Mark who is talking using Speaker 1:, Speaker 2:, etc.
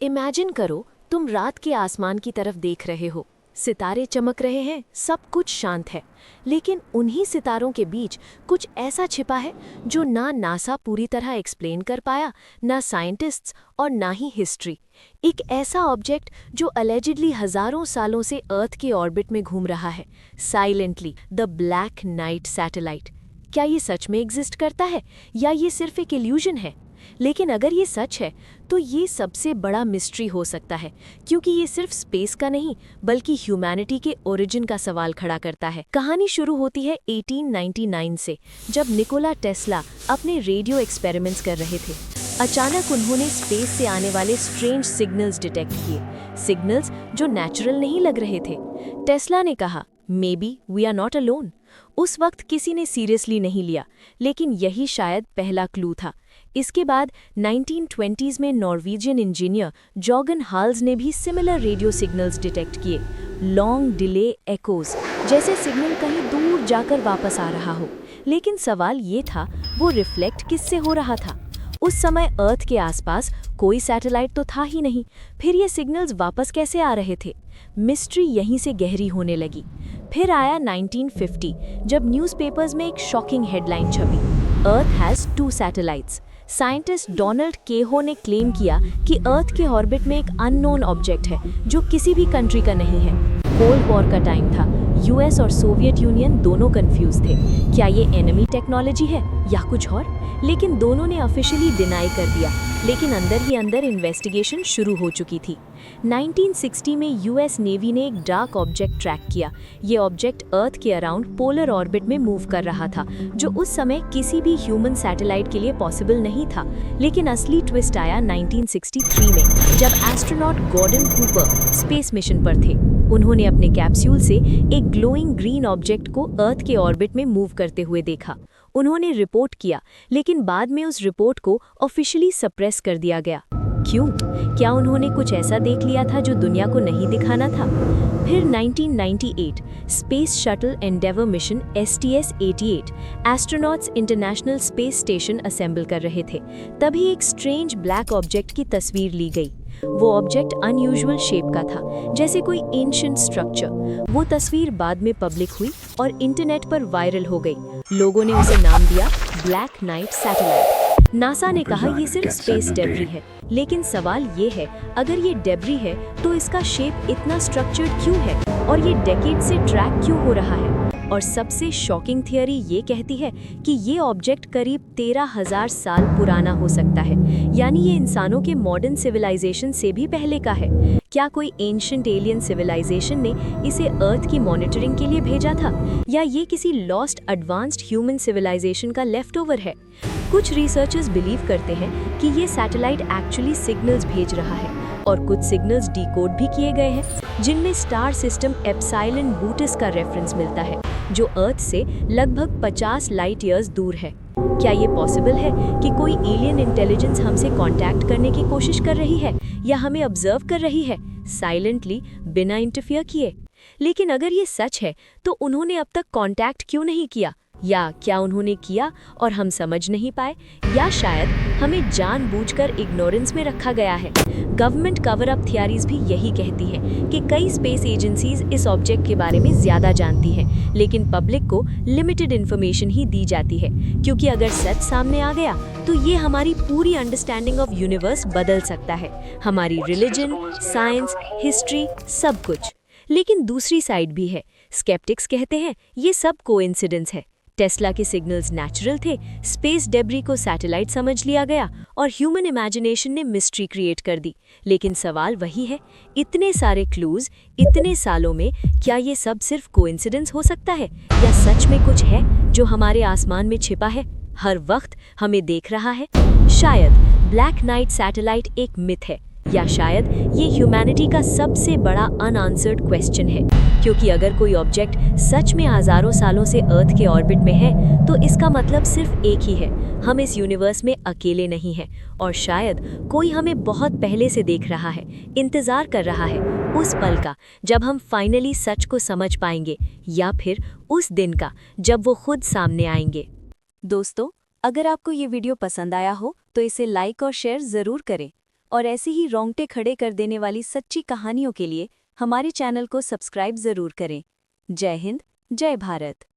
Speaker 1: Imagine करो तुम रात के आसमान की तरफ देख रहे हो। सितारे चमक रहे हैं, सब कुछ शांत है। लेकिन उन्हीं सितारों के बीच कुछ ऐसा छिपा है जो ना नासा पूरी तरह एक्सप्लेन कर पाया, ना साइंटिस्ट्स और ना ही हिस्ट्री। एक ऐसा ऑब्जेक्ट जो अलेजिडली हजारों सालों से अर्थ के ऑर्बिट में घूम रहा है, silently, the black night satellite. क्या ये सच में एग्जिस्ट करता है या ये सिर्फ एक इल्यूजन है? लेकिन अगर ये सच है तो ये सबसे बड़ा मिस्ट्री हो सकता है, क्योंकि ये सिर्फ स्पेस का नहीं बल्कि ह्यूमैनिटी के ओरिजिन का सवाल खड़ा करता है। कहानी शुरू होती है 1899 से, जब निकोला टेस्ला अपने रेडियो एक्सपेरिमेंट्स कर रहे थे। अचानक उन्होंने स्पेस से आने वाले स्ट्रेंज सिग्नल्स डिटेक्ट किए, सिग्नल्स जो नेचुरल नहीं लग रहे थे। टेस्ला ने कहा, maybe we are not alone. उस वक्त किसी ने सीरियसली नहीं लिया, लेकिन यही शायद पहला क्लू था। इसके बाद 1920s में नॉर्वेजियन इंजीनियर जॉगन हाल्स ने भी सिमिलर रेडियो सिग्नल्स डिटेक्ट किए, लॉन्ग डिले एकोज, जैसे सिग्नल कहीं दूर जाकर वापस आ रहा हो। लेकिन सवाल ये था, वो रिफ्लेक्ट किससे हो रहा था? उस समय अर्थ के आसपास कोई सैटेलाइट तो था ही नहीं, फिर ये सिग्नल्स वापस कैसे आ रहे थे? मिस्ट्री यहीं से गहरी होने लगी। फिर आया 1950, जब न्यूज़पेपर्स में एक शॉकिंग हेडलाइन छपी, earth has 2 satellites. Scientist Donald Kehoe ने क्लेम किया कि अर्थ के ऑर्बिट में एक अननोन ऑब्जेक्ट है जो किसी भी कंट्री का नहीं है। कोल्ड वॉर का टाइम था, यूएस और सोवियत यूनियन दोनों कंफ्यूज थे, क्या ये एनिमी टेक्नोलॉजी है या कुछ और? लेकिन दोनों ने ऑफिशियली डिनाई कर दिया, लेकिन अंदर ही अंदर इन्वेस्टिगेशन शुरू हो चुकी थी। 1960 में यूएस नेवी ने एक डार्क ऑब्जेक्ट ट्रैक किया। ये ऑब्जेक्ट अर्थ के अराउंड पोलर ऑर्बिट में मूव कर रहा था, जो उस समय किसी भी ह्यूमन सैटेलाइट के लिए पॉसिबल नहीं था। लेकिन असली ट्विस्ट आया 1963 में, जब astronaut Gordon Cooper space mission पर थे। उन्होंने अपने कैप्सूल से एक ग्लोइंग ग्रीन ऑब्जेक्ट को अर्थ के ऑर्बिट में मूव करते हुए देखा। उन्होंने रिपोर्ट किया, लेकिन बाद में उस रिपोर्ट को ऑफिशियली सप्रेस कर दिया गया। क्यों? क्या उन्होंने कुछ ऐसा देख लिया था जो दुनिया को नहीं दिखाना था? फिर 1998 space shuttle Endeavour mission STS-88 astronauts international space station assemble कर रहे थे। तभी एक स्ट्रेंज ब्लैक ऑब्जेक्ट की तस्वीर ली गई। वो ऑब्जेक्ट अनयूजुअल शेप का था, जैसे कोई एंशिएंट स्ट्रक्चर। वो तस्वीर बाद में पब्लिक हुई और इंटरनेट पर वायरल हो गई। लोगों ने उसे नाम दिया ब्लैक नाइट सैटेलाइट। नासा ने कहा ये सिर्फ स्पेस डेब्री है, लेकिन सवाल ये है, अगर ये डेब्री है तो इसका शेप इतना स्ट्रक्चर्ड क्यों है और ये डेकेड से ट्रैक क्यों हो रहा है? और सबसे शॉकिंग थियरी ये कहती है कि ये ऑब्जेक्ट करीब 13,000 साल पुराना हो सकता है, यानी ये इंसानों के मॉडर्न सिविलाइजेशन से भी पहले का है। क्या कोई एंशिएंट एलियन सिविलाइजेशन ने इसे अर्थ की मॉनिटरिंग के लिए भेजा था, या ये किसी लॉस्ट एडवांस्ड ह्यूमन सिविलाइजेशन का लेफ्टओवर है? कुछ रिसर्चर्स बिलीव करते हैं कि ये सैटेलाइट एक्चुअली सिग्नल्स भेज रहा है, और कुछ सिग्नल्स डिकोड भी किए गए हैं, जिनमें स्टार सिस्टम एप्सिलॉन बूटिस का रेफरेंस मिलता है, जो अर्थ से लगभग 50 लाइट ईयर्स दूर है। क्या ये पॉसिबल है कि कोई एलियन इंटेलिजेंस हमसे कांटेक्ट करने की कोशिश कर रही है, या हमें ऑब्जर्व कर रही है, साइलेंटली, बिना इंटरफियर किए? लेकिन अगर ये सच है तो उन्होंने अब तक कांटेक्ट क्यों नहीं किया? या क्या उन्होंने किया और हम समझ नहीं पाए, या शायद हमें जानबूझकर इग्नोरेंस में रखा गया है? गवर्नमेंट कवर अप थियरीज भी यही कहती हैं कि कई स्पेस एजेंसीज इस ऑब्जेक्ट के बारे में ज़्यादा जानती हैं, लेकिन पब्लिक को लिमिटेड इन्फॉर्मेशन ही दी जाती है, क्योंकि अगर सच सामने आ गया तो ये हमारी पूरी अंडरस्टैंडिंग ऑफ यूनिवर्स बदल सकता है, हमारी रिलीजन, साइंस, हिस्ट्री, सब कुछ। लेकिन दूसरी साइड भी है। स्केप्टिक्स कहते हैं ये सब कोइंसिडेंस है। टेस्ला के सिग्नल्स नेचुरल थे, स्पेस डेब्री को सैटेलाइट समझ लिया गया, और ह्यूमन इमेजिनेशन ने मिस्ट्री क्रिएट कर दी। लेकिन सवाल वही है, इतने सारे क्लूज, इतने सालों में, क्या ये सब सिर्फ कोइंसिडेंस हो सकता है, या सच में कुछ है जो हमारे आसमान में छिपा है, हर वक्त हमें देख रहा है? शायद ब्लैक नाइट सैटेलाइट एक मिथ है, या शायद ये ह्यूमैनिटी का सबसे बड़ा अनआंसर्ड क्वेश्चन है, क्योंकि अगर कोई ऑब्जेक्ट सच में हजारों सालों से अर्थ के ऑर्बिट में है तो इसका मतलब सिर्फ एक ही है, हम इस यूनिवर्स में अकेले नहीं हैं, और शायद कोई हमें बहुत पहले से देख रहा है, इंतजार कर रहा है उस पल का जब हम फाइनली सच को समझ पाएंगे, या फिर उस दिन का जब वो खुद सामने आएंगे। दोस्तों, अगर आपको ये वीडियो पसंद आया हो तो इसे लाइक और शेयर ज़रूर करें।
Speaker 2: और ऐसी ही रोंगटे खड़े कर देने वाली सच्ची कहानियों के लिए हमारे चैनल को सब्सक्राइब जरूर करें। जय हिंद, जय भारत।